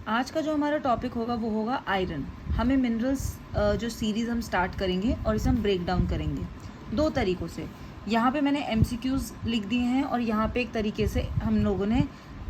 आज का जो हमारा टॉपिक होगा वो होगा आयरन। हमें मिनरल्स जो सीरीज़ हम स्टार्ट करेंगे और इसे हम ब्रेक डाउन करेंगे दो तरीक़ों से। यहाँ पे मैंने MCQs लिख दिए हैं और यहाँ पे एक तरीके से हम लोगों ने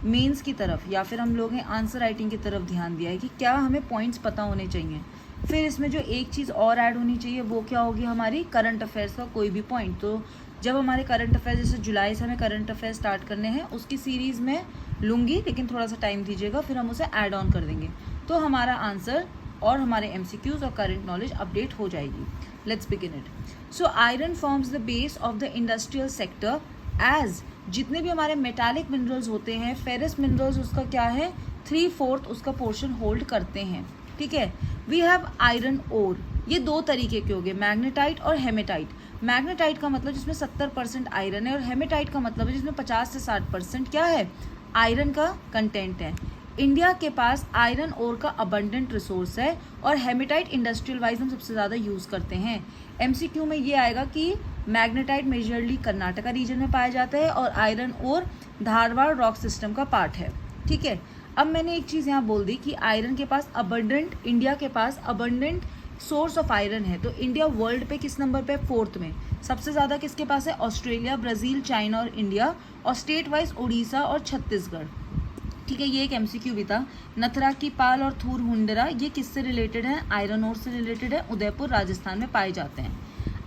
मेंस की तरफ या फिर हम लोगों ने आंसर राइटिंग की तरफ ध्यान दिया है कि क्या हमें पॉइंट्स पता होने चाहिए। फिर इसमें जो एक चीज़ और ऐड होनी चाहिए वो क्या होगी, हमारी करंट अफेयर्स का कोई भी पॉइंट। तो जब हमारे करंट अफेयर्स, जैसे जुलाई से हमें करंट अफेयर्स स्टार्ट करने हैं, उसकी सीरीज़ में लूँगी, लेकिन थोड़ा सा टाइम दीजिएगा, फिर हम उसे ऐड ऑन कर देंगे तो हमारा आंसर और हमारे MCQs और करंट नॉलेज अपडेट हो जाएगी। Let's begin it. So iron forms the base of the industrial sector as जितने भी हमारे मेटालिक मिनरल्स होते हैं, फेरस मिनरल्स उसका क्या है 3/4 उसका पोर्शन होल्ड करते हैं। ठीक है, वी हैव आयरन ओर। ये दो तरीके के हो गए, मैग्नेटाइट और हेमेटाइट। मैग्नेटाइट का मतलब जिसमें 70% आयरन है और हेमेटाइट का मतलब है जिसमें 50 से 60% क्या है, आयरन का कंटेंट है। इंडिया के पास आयरन ओर का अबंडेंट रिसोर्स है और हेमेटाइट इंडस्ट्रियल वाइज हम सबसे ज़्यादा यूज़ करते हैं। MCQ में ये आएगा कि मैग्नेटाइट मेजरली कर्नाटका रीजन में पाया जाता है और iron ore Dharwad rock system का पार्ट है। ठीक है, अब मैंने एक चीज़ यहाँ बोल दी कि आयरन के पास अबंडेंट, इंडिया के पास अबंडेंट सोर्स ऑफ आयरन है। तो इंडिया वर्ल्ड पे किस नंबर पे, 4th में। सबसे ज़्यादा किसके पास है, ऑस्ट्रेलिया, ब्राज़ील, चाइना और इंडिया। और स्टेट वाइज उड़ीसा और छत्तीसगढ़। ठीक है, ये एक MCQ भी था। नथरा की पाल और थूर हुंडरा ये किससे रिलेटेड है, आयरन ओर से रिलेटेड है, उदयपुर राजस्थान में पाए जाते हैं।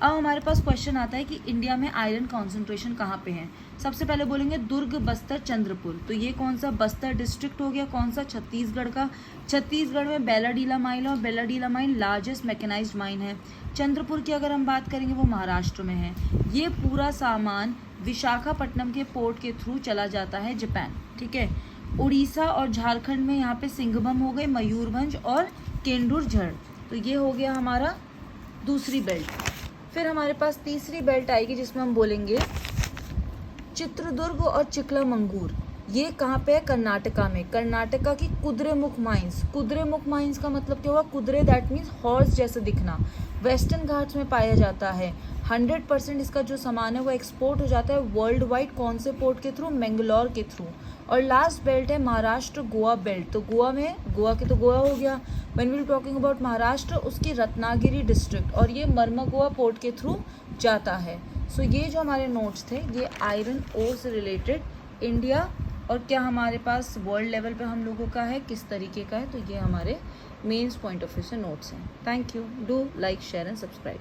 अब हमारे पास क्वेश्चन आता है कि इंडिया में आयरन कॉन्सेंट्रेशन कहाँ पे है। सबसे पहले बोलेंगे दुर्ग, बस्तर, चंद्रपुर। तो ये कौन सा, बस्तर डिस्ट्रिक्ट हो गया, कौन सा, छत्तीसगढ़ का। छत्तीसगढ़ में बेलाडीला माइन और Bailadila mine largest mechanised mine है। चंद्रपुर की अगर हम बात करेंगे वो महाराष्ट्र में है। ये पूरा सामान विशाखापट्टनम के पोर्ट के थ्रू चला जाता है जापान। ठीक है, उड़ीसा और झारखंड में यहाँ पे सिंघभम हो गए, मयूरभंज और केंदुझर। तो ये हो गया हमारा दूसरी बेल्ट। फिर हमारे पास तीसरी बेल्ट आएगी जिसमें हम बोलेंगे चित्रदुर्ग और चिकलामंगूर। ये कहाँ पे है, कर्नाटका में। कर्नाटका की कुद्रेमुख माइंस। कुद्रेमुख माइंस का मतलब क्या हुआ, कुद्रे दैट मीन्स हॉर्स जैसे दिखना, वेस्टर्न घाट्स में पाया जाता है। 100% इसका जो सामान है वो एक्सपोर्ट हो जाता है वर्ल्ड वाइड। कौन से पोर्ट के थ्रू, मैंगलोर के थ्रू। और लास्ट बेल्ट है महाराष्ट्र गोवा बेल्ट। तो गोवा में, गोवा के तो गोवा हो गया, when we talking about Maharashtra, उसकी रत्नागिरी डिस्ट्रिक्ट, और ये मर्मगोवा पोर्ट के थ्रू जाता है। सो ये जो हमारे नोट्स थे ये आयरन ओर से रिलेटेड इंडिया और क्या हमारे पास वर्ल्ड लेवल पे हम लोगों का है, किस तरीके का है, तो ये हमारे मेंस पॉइंट ऑफ व्यू से नोट्स हैं। Thank you, do like, share and subscribe.